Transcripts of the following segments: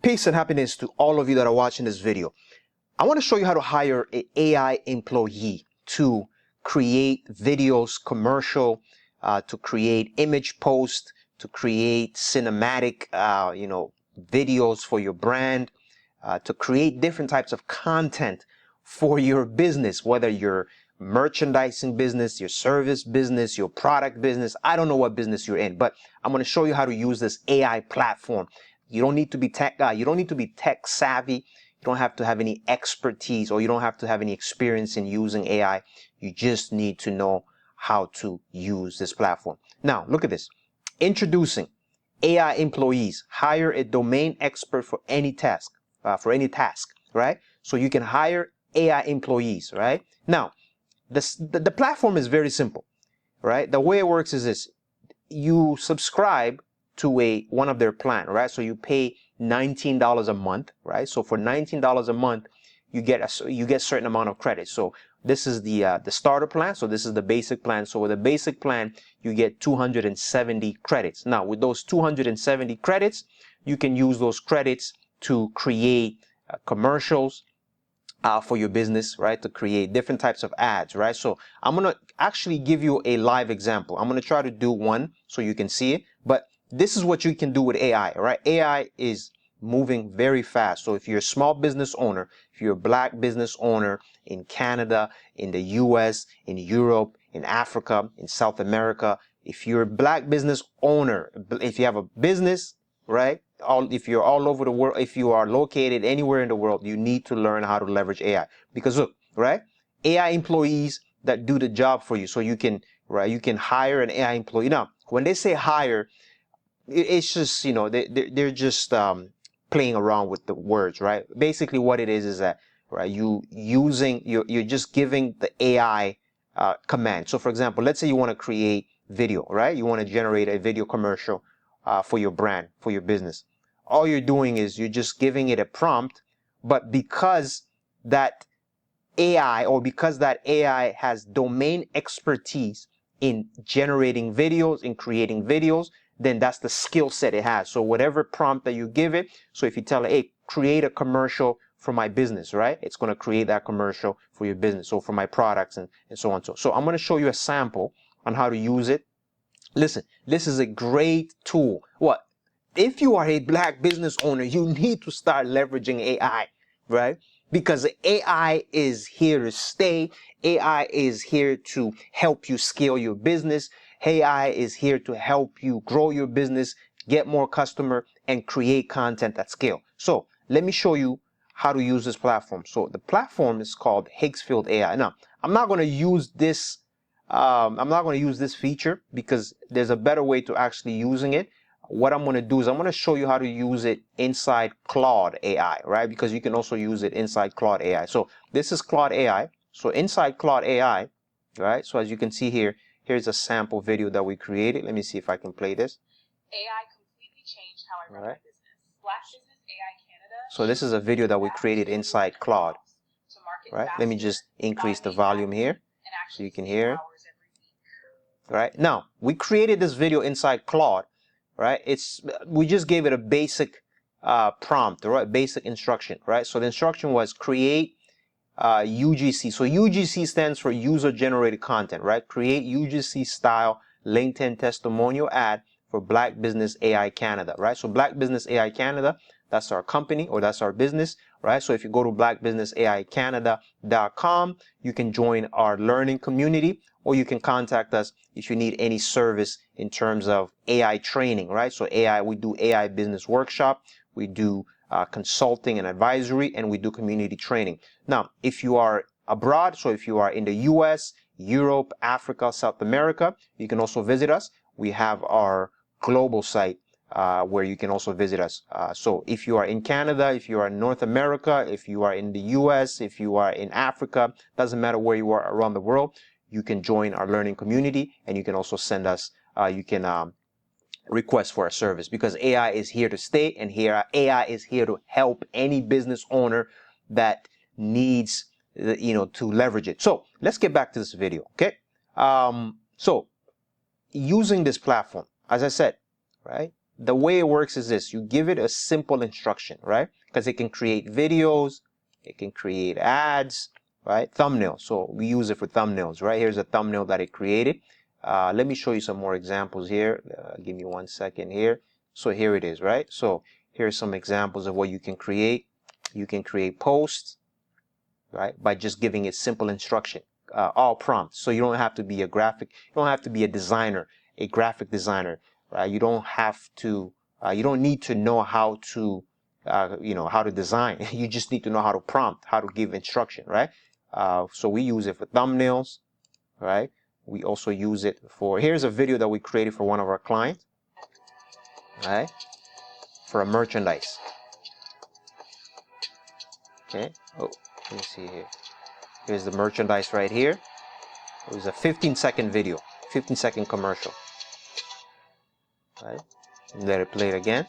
Peace and happiness to all of you that are watching this video. I want to show you how to hire an AI employee to create videos, commercial, to create image posts, to create cinematic, videos for your brand, to create different types of content for your business, whether your merchandising business, your service business, your product business. I don't know what business you're in, but I'm going to show you how to use this AI platform. You don't need to be you don't need to be tech savvy. You don't have to have any expertise, or you don't have to have any experience in using AI. You just need to know how to use this platform. Now, look at this. Introducing AI employees. Hire a domain expert for any task, right? So you can hire AI employees, right? Now, the platform is very simple, right? The way it works is this. You subscribe to one of their plan, right? So you pay $19 a month, right? So for $19 a month, you get a certain amount of credit. So this is the starter plan. So this is the basic plan. So with the basic plan, you get 270 credits. Now with those 270 credits, you can use those credits to create commercials for your business, right? To create different types of ads, right? So I'm going to actually give you a live example. I'm going to try to do one so you can see it, but this is what you can do with AI, right? AI is moving very fast. So if you're a small business owner, if you're a black business owner in Canada, in the US, in Europe, in Africa, in South America, if you're a black business owner, if you have a business, right? If you're all over the world, if you are located anywhere in the world, you need to learn how to leverage AI. Because look, right? AI employees that do the job for you. So you can, right? You can hire an AI employee. Now, when they say hire, it's just, they're just playing around with the words, right? Basically what it is that, right, you're just giving the AI command. So for example, let's say you want to create video, right? You want to generate a video commercial for your brand, for your business. All you're doing is you're just giving it a prompt, but because that AI has domain expertise in generating videos, in creating videos, then that's the skill set it has. So whatever prompt that you give it, so if you tell it, hey, create a commercial for my business, right? It's going to create that commercial for your business, so for my products and so on. So I'm going to show you a sample on how to use it. Listen, this is a great tool. What? If you are a black business owner, you need to start leveraging AI, right? Because AI is here to stay. AI is here to help you scale your business. AI is here to help you grow your business, get more customer, and create content at scale. So let me show you how to use this platform. So the platform is called Higgsfield AI. Now, I'm not going to use this feature because there's a better way to actually using it. What I'm going to do is I'm going to show you how to use it inside Claude AI, right? Because you can also use it inside Claude AI. So this is Claude AI. So inside Claude AI, right? So as you can see here, here's a sample video that we created. Let me see if I can play this. AI completely changed how I run my business. Black Business AI Canada. So this is a video that we created inside Claude, right? Let me just increase the volume here so you can hear it. Right now, we created this video inside Claude, right? We just gave it a basic prompt, right? Basic instruction, right? So the instruction was create UGC. So UGC stands for user generated content, right? Create UGC style LinkedIn testimonial ad for Black Business AI Canada, right? So Black Business AI Canada, that's our company, or that's our business, right? So if you go to blackbusinessaicanada.com, you can join our learning community, or you can contact us if you need any service in terms of AI training, right? So we do AI business workshop, we do consulting and advisory, and we do community training. Now, if you are abroad, so if you are in the US, Europe, Africa, South America, you can also visit us. We have our global site where you can also visit us. So if you are in Canada, if you are in North America, if you are in the US, if you are in Africa, doesn't matter where you are around the world, you can join our learning community, and you can also send us, request for a service, because AI is here to stay, and AI is here to help any business owner that needs, to leverage it. So let's get back to this video, okay? So using this platform, as I said, right? the way it works is this: you give it a simple instruction, right? Because it can create videos, it can create ads, right? Thumbnails. So we use it for thumbnails, right? Here's a thumbnail that it created. Let me show you some more examples here. Give me 1 second here. So here it is, right? So here's some examples of what you can create. You can create posts, right? By just giving it simple instruction, all prompts. So you don't have to be a you don't have to be a designer, a graphic designer, right? You don't have to, you don't need to know how to, how to design. You just need to know how to prompt, how to give instruction, right? So we use it for thumbnails, right? We also use it for, here's a video that we created for one of our clients, right? For a merchandise. Okay. Oh, let me see here. Here's the merchandise right here. It was a 15-second video, 15-second commercial. Right? Let it play it again.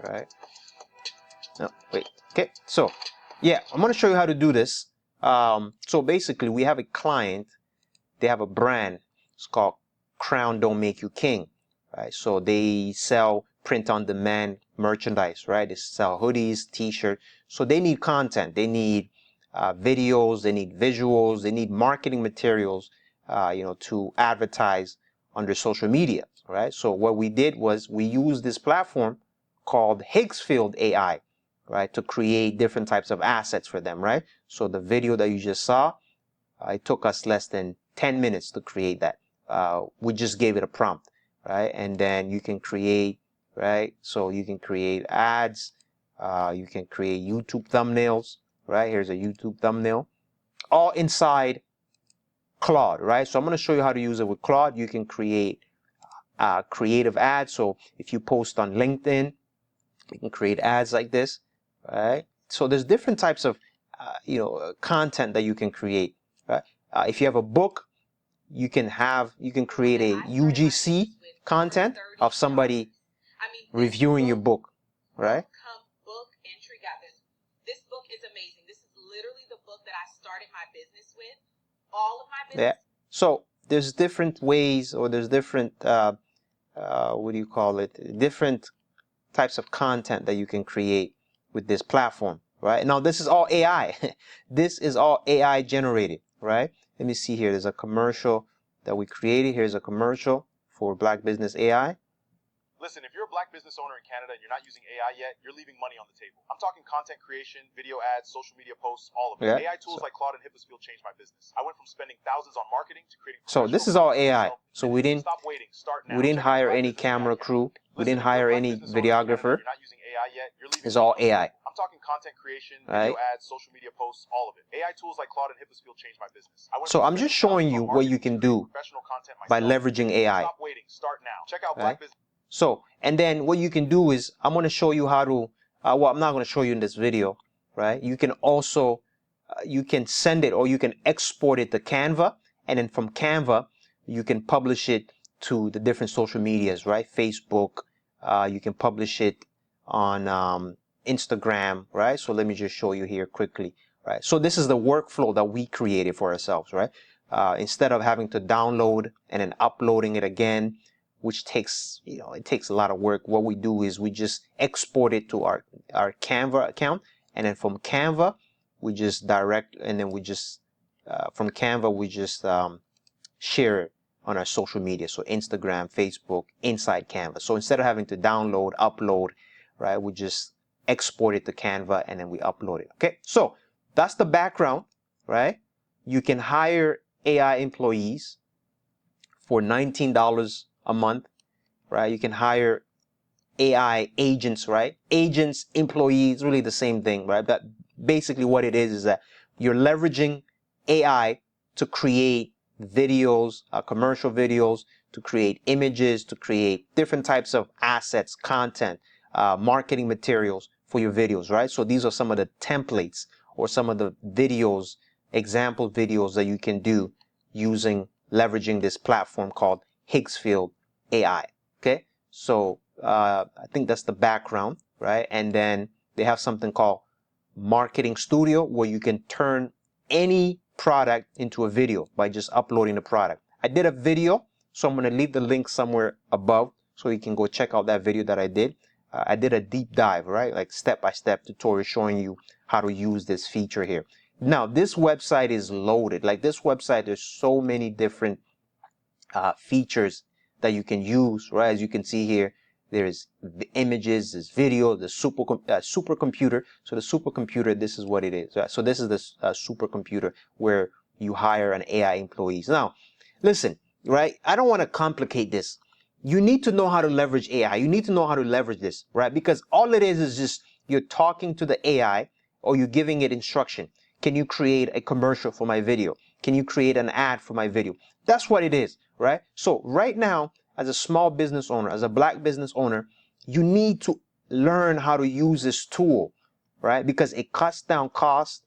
Right? No, wait. Okay. So, yeah, I'm going to show you how to do this. So basically, we have a client. They have a brand. It's called Crown Don't Make You King. Right? So they sell print-on-demand merchandise. Right? They sell hoodies, T-shirts. So they need content. They need videos. They need visuals. They need marketing materials. To advertise on their social media. Right? So what we did was we used this platform called Higgsfield AI, right, to create different types of assets for them, right? So the video that you just saw, it took us less than 10 minutes to create that. We just gave it a prompt, right? And then you can create, right? So you can create ads, you can create YouTube thumbnails, right? Here's a YouTube thumbnail, all inside Claude, right? So I'm going to show you how to use it with Claude. You can create creative ads. So if you post on LinkedIn, you can create ads like this, right? So there's different types of, content that you can create, right? If you have a book, you can create a UGC content of somebody reviewing your book, right? Book entry got this. This book is amazing. This is literally the book that I started my business with. All of my business. Yeah. So there's different ways, or there's different, what do you call it? Different types of content that you can create with this platform, right? Now this is all AI. This is all AI generated, right? Let me see here. There's a commercial that we created. Here's a commercial for Black Business AI. Listen, if you're a Black business owner in Canada and you're not using AI yet, you're leaving money on the table. I'm talking content creation, video ads, social media posts, all of it. Yeah. AI tools like Claude and Higgsfield changed my business. I went from spending thousands on marketing to creating. So this is all AI. So we didn't stop waiting. Start now. We didn't hire any camera crew. We didn't hire any videographer. You're not using AI yet. You're leaving. It's all AI. I'm talking content creation, video ads, social media posts, all of it. AI tools like Claude and Higgsfield changed my business. So I'm just showing you what you can do by leveraging AI. Stop waiting. Start now. Check out Black Business. So, and then what you can do is, I'm going to show you how to, well, I'm not going to show you in this video, right? You can also, you can send it, or you can export it to Canva, and then from Canva, you can publish it to the different social medias, right? Facebook, you can publish it on Instagram, right? So let me just show you here quickly, right? So this is the workflow that we created for ourselves, right? Instead of having to download and then uploading it again, which takes, it takes a lot of work. What we do is we just export it to our Canva account, and then from Canva, we just direct, and then we just, from Canva, we just share it on our social media. So Instagram, Facebook, inside Canva. So instead of having to download, upload, right, we just export it to Canva, and then we upload it. Okay, so that's the background, right? You can hire AI employees for $19 a month, right? You can hire AI agents, right? Agents, employees, really the same thing, right? But basically what it is that you're leveraging AI to create videos, commercial videos, to create images, to create different types of assets, content, marketing materials for your videos, right? So these are some of the templates or some of the videos, example videos that you can do using, leveraging this platform called Higgsfield AI. Okay, so I think that's the background, right? And then they have something called Marketing Studio, where you can turn any product into a video by just uploading the product. I did a video, so I'm going to leave the link somewhere above So you can go check out that video that I did. I did a deep dive, right? Like step-by-step tutorial showing you how to use this feature here. Now, this website is loaded. Like this website, there's so many different features that you can use, right? As you can see here, there's the images, there's video, the supercomputer. So the supercomputer, this is what it is. Right? So this is the supercomputer where you hire an AI employees. Now, listen, right? I don't want to complicate this. You need to know how to leverage AI. You need to know how to leverage this, right? Because all it is just you're talking to the AI or you're giving it instruction. Can you create a commercial for my video? Can you create an ad for my video? That's what it is, right? So right now, as a small business owner, as a black business owner, you need to learn how to use this tool, right? Because it cuts down costs.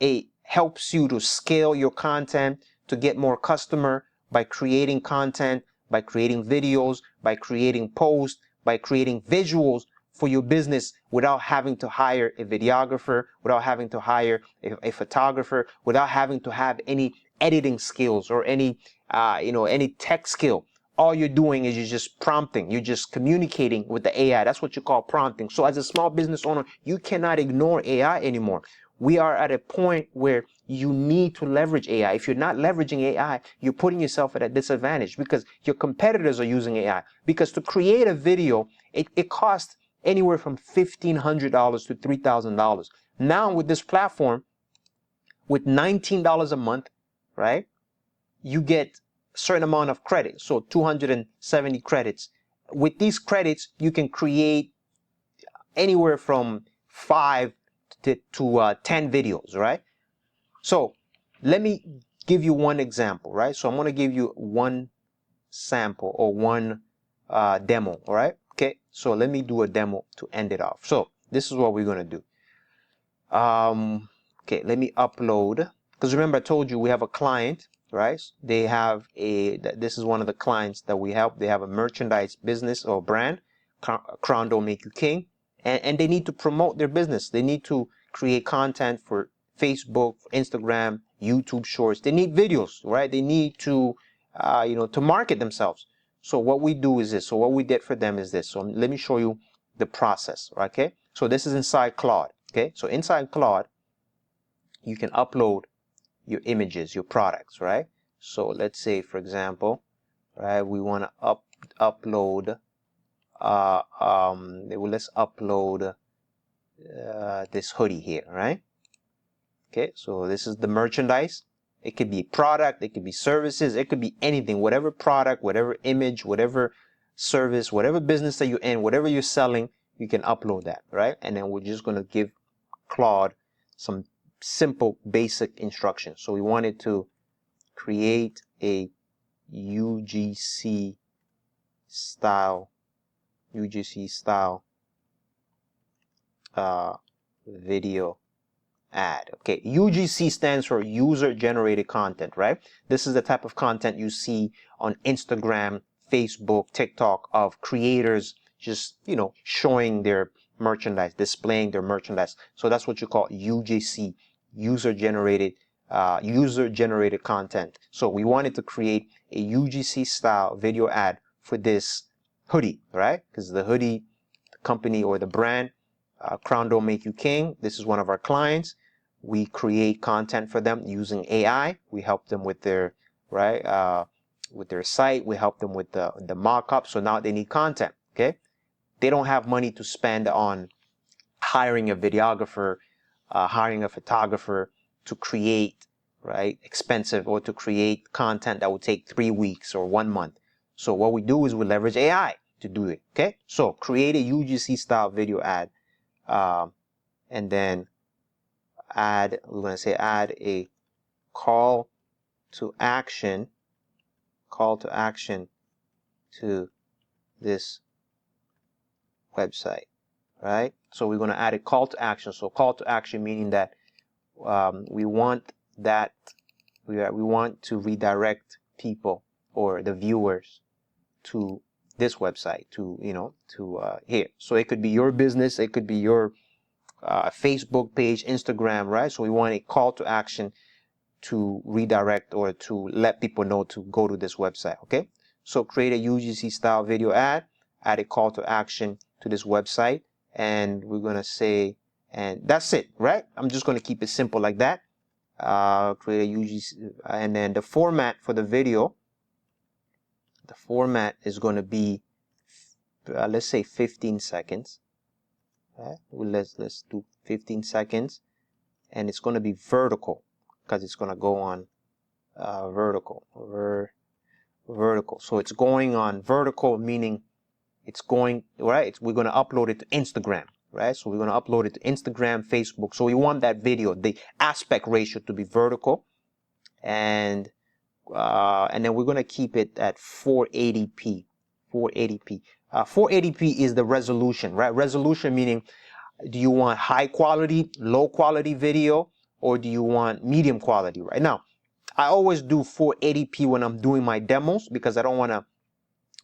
It helps you to scale your content to get more customer by creating content, by creating videos, by creating posts, by creating visuals for your business without having to hire a videographer, without having to hire a photographer, without having to have any editing skills or any any tech skill. All you're doing is you're just prompting. You're just communicating with the AI. That's what you call prompting. So as a small business owner, you cannot ignore AI anymore. We are at a point where you need to leverage AI. If you're not leveraging AI, you're putting yourself at a disadvantage because your competitors are using AI. Because to create a video, it costs anywhere from $1,500 to $3,000. Now with this platform, with $19 a month, right, you get a certain amount of credits, so 270 credits. With these credits, you can create anywhere from 5 to 10 videos, right? So let me give you one example, right? So I'm going to give you one sample or one demo, all right? Okay, so let me do a demo to end it off. So this is what we're going to do. Okay, let me upload, because remember I told you we have a client, right? They have this is one of the clients that we help. They have a merchandise business or brand, Crown Don't Make You King, and they need to promote their business. They need to create content for Facebook, Instagram, YouTube Shorts. They need videos, right? They need to, to market themselves. So what we do is this. So what we did for them is this. So let me show you the process, okay? So this is inside Claude, okay? So inside Claude, you can upload your images, your products, right? So let's say, for example, right, we want to upload, let's upload this hoodie here, right? Okay, so this is the merchandise. It could be product, it could be services, it could be anything, whatever product, whatever image, whatever service, whatever business that you're in, whatever you're selling, you can upload that, right? And then we're just going to give Claude some simple basic instructions. So we wanted to create a UGC style video ad. Okay, UGC stands for user generated content, right? This is the type of content you see on Instagram, Facebook, TikTok of creators just, showing their merchandise, displaying their merchandise. So that's what you call UGC, user generated content. So we wanted to create a UGC style video ad for this hoodie, right? Because the hoodie, the company or the brand, Crown Don't Make You King, this is one of our clients. We create content for them using AI. We help them with their, with their site. We help them with the mock-up. So now they need content, okay? They don't have money to spend on hiring a videographer, hiring a photographer to create, right, expensive, or to create content that will take 3 weeks or 1 month. So what we do is we leverage AI to do it, okay? So create a UGC style video ad, and then we're going to say add a call to action to this website, right? So we're going to add a call to action. So call to action meaning that we want to redirect people or the viewers to this website, to here. So it could be your business, it could be your Facebook page, Instagram, right? So we want a call to action to redirect or to let people know to go to this website, okay? So create a UGC style video ad, add a call to action to this website, and we're going to say, and that's it, right? I'm just going to keep it simple like that. Create a UGC, and then the format for the video, the format is going to be, let's say 15 seconds. Right? Well, let's do 15 seconds, and it's going to be vertical because it's going to go on vertical. So it's going on vertical, meaning it's going, right? We're going to upload it to Instagram, right? So we're going to upload it to Instagram, Facebook. So we want that video, the aspect ratio to be vertical, and then we're going to keep it at 480p. 480p is the resolution, right? Resolution meaning, do you want high quality, low quality video, or do you want medium quality? Right now, I always do 480p when I'm doing my demos because I don't want to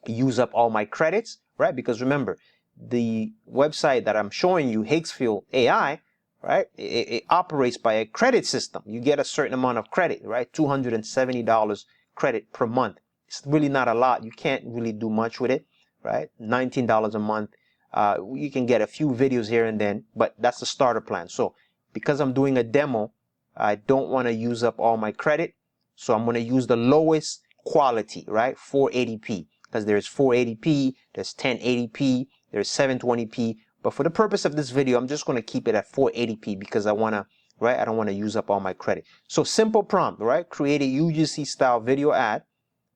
use up all my credits, right? Because remember, the website that I'm showing you, Higgsfield AI, right? It operates by a credit system. You get a certain amount of credit, right? $270 credit per month. It's really not a lot. You can't really do much with it, right? $19 a month. You can get a few videos here and then, but that's the starter plan. So because I'm doing a demo, I don't want to use up all my credit. So I'm going to use the lowest quality, right? 480p, because there's 480p, there's 1080p, there's 720p. But for the purpose of this video, I'm just going to keep it at 480p because I want to, right? I don't want to use up all my credit. So simple prompt, right? Create a UGC style video ad,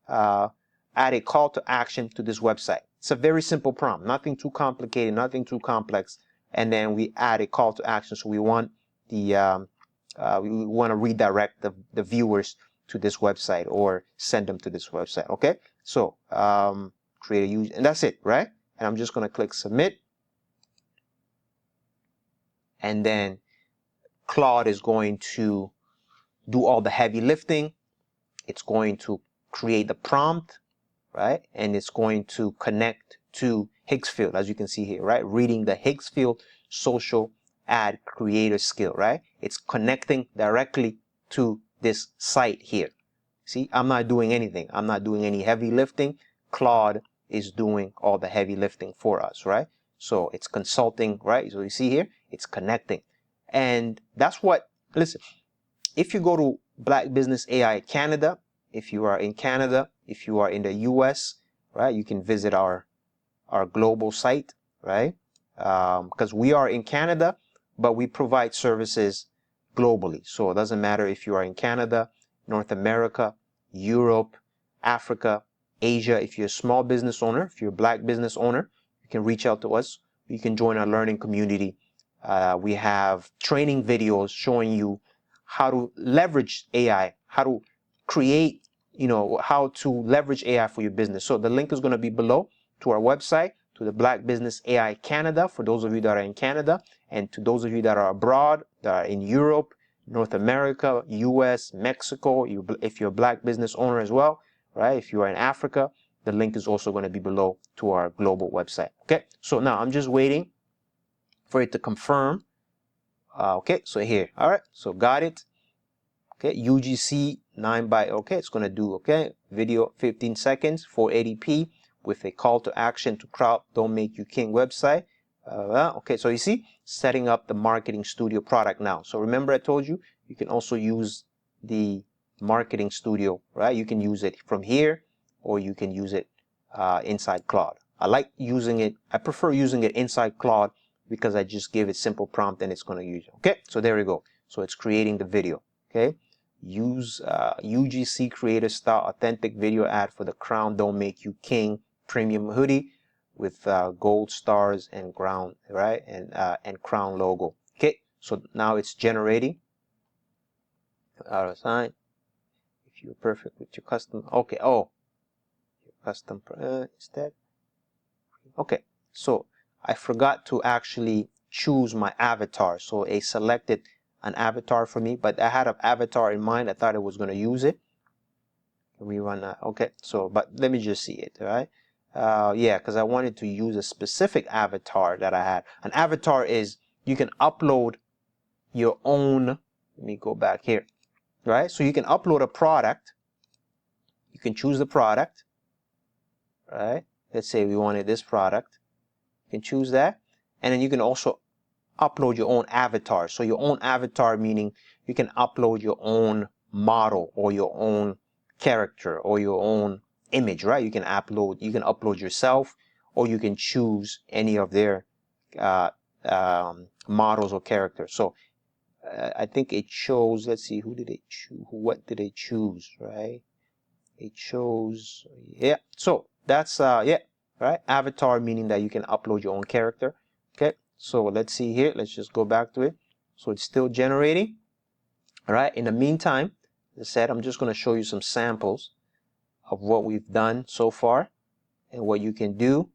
add a call to action to this website. It's a very simple prompt, nothing too complicated, nothing too complex. And then we add a call to action. So we want the, we want to redirect the viewers to this website or send them to this website. Okay. So, create a user, and that's it, right? And I'm just going to click submit. And then Claude is going to do all the heavy lifting. It's going to create the prompt, right? And it's going to connect to Higgsfield, as you can see here, right? Reading the Higgsfield social ad creator skill, right? It's connecting directly to this site here. See, I'm not doing anything. I'm not doing any heavy lifting. Claude is doing all the heavy lifting for us, right? So it's consulting, right? So you see here, it's connecting. And that's what, listen, if you go to Black Business AI Canada, if you are in Canada, if you are in the US, right, you can visit our global site, right? Because we are in Canada, but we provide services globally. So it doesn't matter if you are in Canada, North America, Europe, Africa, Asia. If you're a small business owner, if you're a Black business owner, you can reach out to us. You can join our learning community. We have training videos showing you how to leverage AI, how to create, how to leverage AI for your business. So the link is going to be below to our website, to the Black Business AI Canada, for those of you that are in Canada, and to those of you that are abroad, that are in Europe, North America, US, Mexico, if you're a Black business owner as well, right? If you are in Africa, the link is also going to be below to our global website. Okay, so now I'm just waiting for it to confirm. Okay, so here, all right, so got it. Okay, UGC 9 by, okay, it's going to do, okay, video 15 seconds, 480p with a call to action to Crowd Don't Make You King website. Okay, so you see, setting up the Marketing Studio product now. So remember I told you, you can also use the Marketing Studio, right? You can use it from here, or you can use it inside Claude. I like using it, I prefer using it inside Claude because I just give it simple prompt and it's going to use it. Okay, so there we go. So it's creating the video. Okay, use UGC creator style authentic video ad for the Crown Don't Make You King premium hoodie with gold stars and ground, right, and crown logo. Okay, so now it's generating. Out of sign. If you're perfect with your custom, okay. Oh, your custom is that? Okay, so I forgot to actually choose my avatar. So it selected an avatar for me, but I had an avatar in mind. I thought it was going to use it. Can we run that? Okay, so but let me just see it, all right? Yeah, because I wanted to use a specific avatar that I had. An avatar is, you can upload your own, let me go back here, right? So you can upload a product, you can choose the product, right? let's say we wanted this product. You can choose that, and then you can also upload your own avatar. So your own avatar meaning you can upload your own model or your own character or your own image, right? You can upload yourself, or you can choose any of their models or characters. So I think it chose, let's see, who did they choose? What did they choose, right? It chose, yeah. So that's, yeah, right? Avatar meaning that you can upload your own character. Okay, so let's see here. Let's just go back to it. So it's still generating. All right. In the meantime, as I said, I'm just going to show you some samples of what we've done so far and what you can do.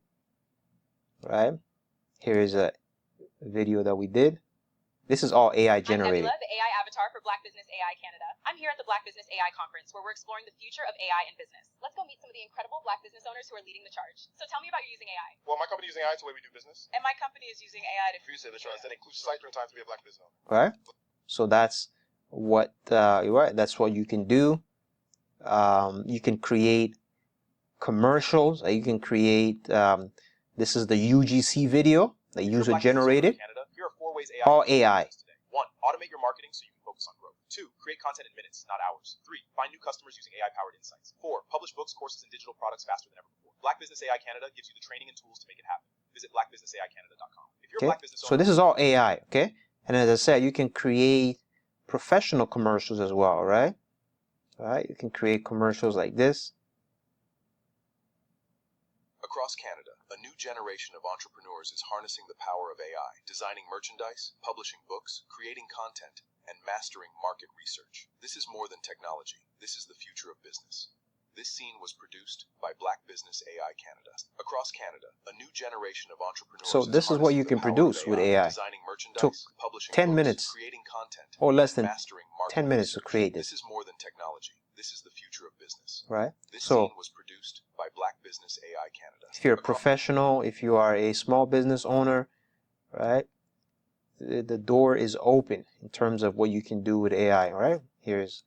Right. Here is a video that we did. This is all AI generated. I'm Nebula, the AI avatar for Black Business AI Canada. I'm here at the Black Business AI Conference, where we're exploring the future of AI in business. Let's go meet some of the incredible Black business owners who are leading the charge. So tell me about you using AI. Well, my company is using AI to the way we do business. And my company is using AI to... For you to say the that includes cycling time to be a black business owner. Right. So that's what right. That's what you can do. You can create commercials. You can create. This is the UGC video, the user generated. Here are 4 ways AI. All AI. 1. Automate your marketing so you can focus on growth. 2. Create content in minutes, not hours. 3. Find new customers using AI-powered insights. 4. Publish books, courses, and digital products faster than ever before. Black Business AI Canada gives you the training and tools to make it happen. Visit blackbusinessaicanada.com. If you're a black business owner, so this is all AI, okay? And as I said, you can create professional commercials as well, right? Right? You can create commercials like this. Across Canada, a new generation of entrepreneurs is harnessing the power of AI, designing merchandise, publishing books, creating content, and mastering market research. This is more than technology. This is the future of business. This scene was produced by Black Business AI Canada. Across Canada, a new generation of entrepreneurs. So this is what you can produce with AI. Designing merchandise, Took publishing 10 books, minutes creating content, or less than mastering market 10 minutes to research. create this. This is more than technology. This is the future of business. Right? This So scene was produced by Black Business AI Canada. if you're a professional, if you are a small business owner, right? The door is open in terms of what you can do with AI, right? Here's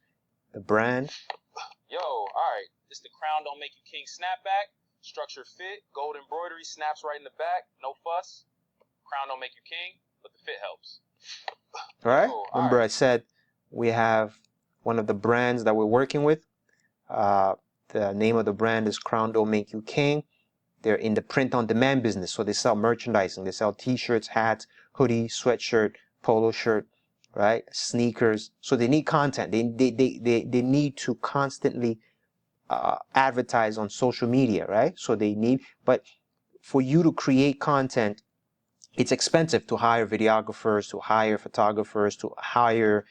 the brand. Yo, all right. This the Crown Don't Make You King snapback. Structure fit, gold embroidery, snaps right in the back. No fuss. Crown don't make you king, but the fit helps. Right? Yo, Remember all I said we have one of the brands that we're working with. The name of the brand is Crown Don't Make You King. They're in the print-on-demand business, so they sell merchandising. They sell T-shirts, hats, hoodie, sweatshirt, polo shirt, right? Sneakers. So they need content. They need to constantly advertise on social media, right? So they need, but for you to create content, it's expensive to hire videographers, to hire photographers, to hire,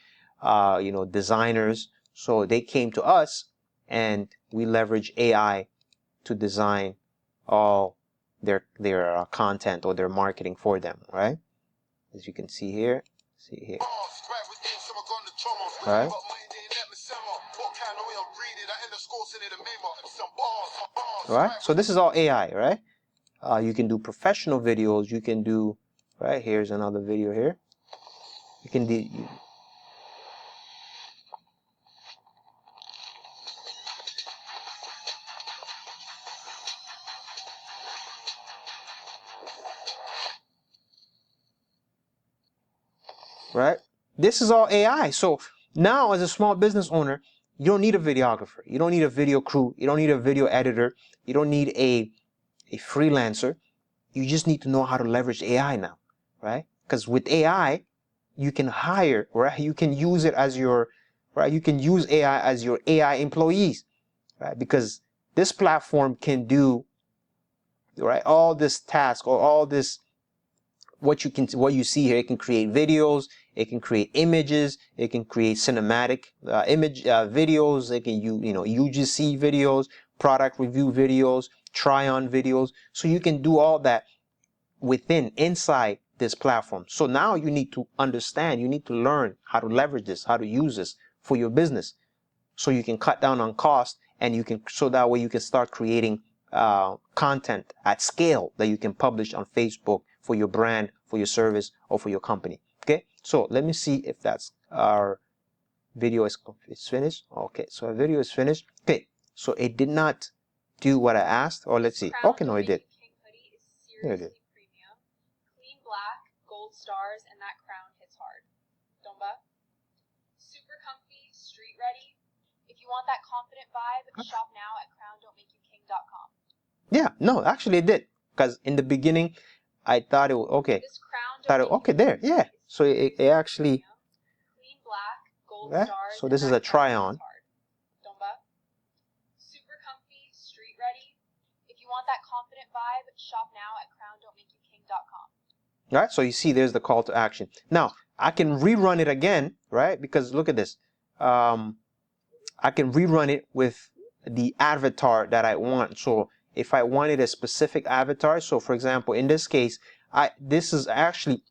designers. So they came to us, and we leverage AI to design all their content or their marketing for them, right? As you can see here, right? Right? So this is all AI, right? You can do professional videos. You can do, right? Here's another video here. You can do. Right? This is all AI. So now as a small business owner, you don't need a videographer. You don't need a video crew. You don't need a video editor. You don't need a freelancer. You just need to know how to leverage AI now, right? Because with AI, you can hire, right? You can use it as your, right? You can use AI as your AI employees, right? Because this platform can do, right, all this task or all this, what you see here. It can create videos, it can create images, it can create cinematic videos, it can UGC videos, product review videos, try on videos. So you can do all that inside this platform. So now you need to understand, you need to learn how to leverage this, how to use this for your business, so you can cut down on cost, and so that way you can start creating content at scale that you can publish on Facebook for your brand, for your service, or for your company. Okay, so let me see if that's our video is finished. Okay, so our video is finished. Okay, so it did not do what I asked? Or let's see. Crown Okay, no, Don't it did. Make You King hoodie is Yeah, it did. seriously premium. Clean black, gold stars, and that crown hits hard. Domba. Super comfy, street ready. If you want that confident vibe, shop now at crowndon'tmakeyouking.com. Yeah, no, actually it did. Because in the beginning, I thought it was okay. This crown Thought don't it, make okay, you there, king yeah. hoodie is So it seriously actually, premium. Clean black, gold yeah. stars, So and this is that a try crown on. hits hard. Domba. Super comfy, street ready. If you want that confident vibe, shop now at crowndon'tmakeyouking.com. Right? So you see there's the call to action. Now, I can rerun it again, right? Because look at this. I can rerun it with the avatar that I want. So if I wanted a specific avatar, so for example, in this case, this is actually,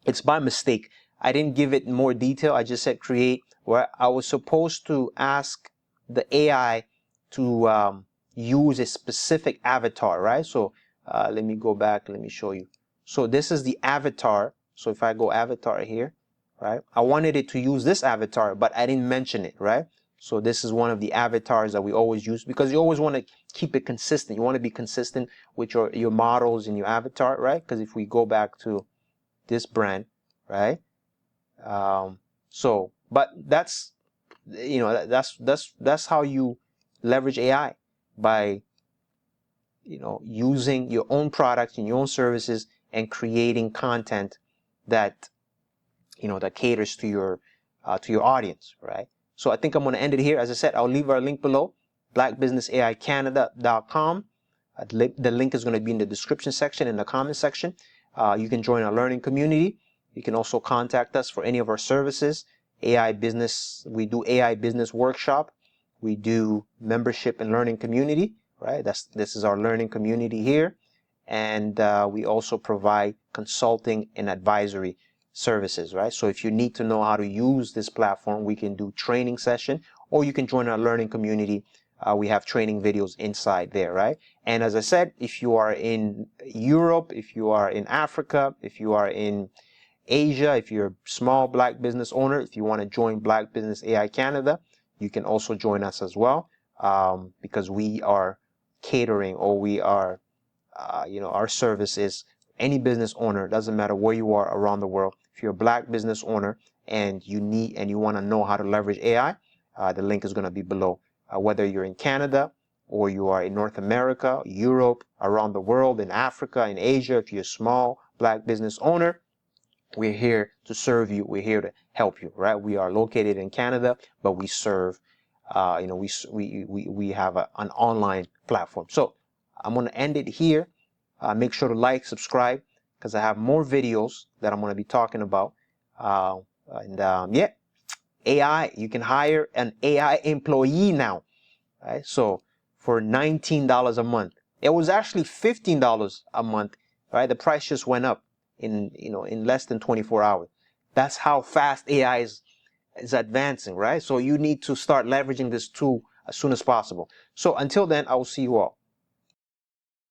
it's by mistake. I didn't give it more detail. I just said create, where I was supposed to ask the AI to use a specific avatar, right? So let me go back. Let me show you. So this is the avatar. So if I go avatar here, right? I wanted it to use this avatar, but I didn't mention it, right? So this is one of the avatars that we always use because you always want to keep it consistent. You want to be consistent with your models and your avatar, right? Because if we go back to this brand, right? But that's, you know, that's how you leverage AI, by, you know, using your own products and your own services and creating content that, you know, that caters to your audience, right? So I think I'm going to end it here. As I said, I'll leave our link below, blackbusinessaicanada.com. The link is going to be in the description section, in the comment section. You can join our learning community. You can also contact us for any of our services. AI business, we do AI business workshop. We do membership and learning community, right? This is our learning community here. And we also provide consulting and advisory services, right? So if you need to know how to use this platform, we can do training session, or you can join our learning community. We have training videos inside there, right? And as I said, if you are in Europe, if you are in Africa, if you are in Asia, if you're a small Black business owner, if you want to join Black Business AI Canada, you can also join us as well, because we are catering, or we are, you know, our service is any business owner, doesn't matter where you are around the world. If you're a Black business owner and you want to know how to leverage AI, the link is going to be below. Whether you're in Canada or you are in North America, Europe, around the world, in Africa, in Asia, if you're a small Black business owner, we're here to serve you. We're here to help you, right? We are located in Canada, but we serve, you know, we have an online platform. So I'm going to end it here. Make sure to like, subscribe, because I have more videos that I'm going to be talking about. Yeah, AI, you can hire an AI employee now, right? So for $19 a month, it was actually $15 a month, right? The price just went up in less than 24 hours. That's how fast AI is advancing, right? So you need to start leveraging this tool as soon as possible. So until then, I will see you all.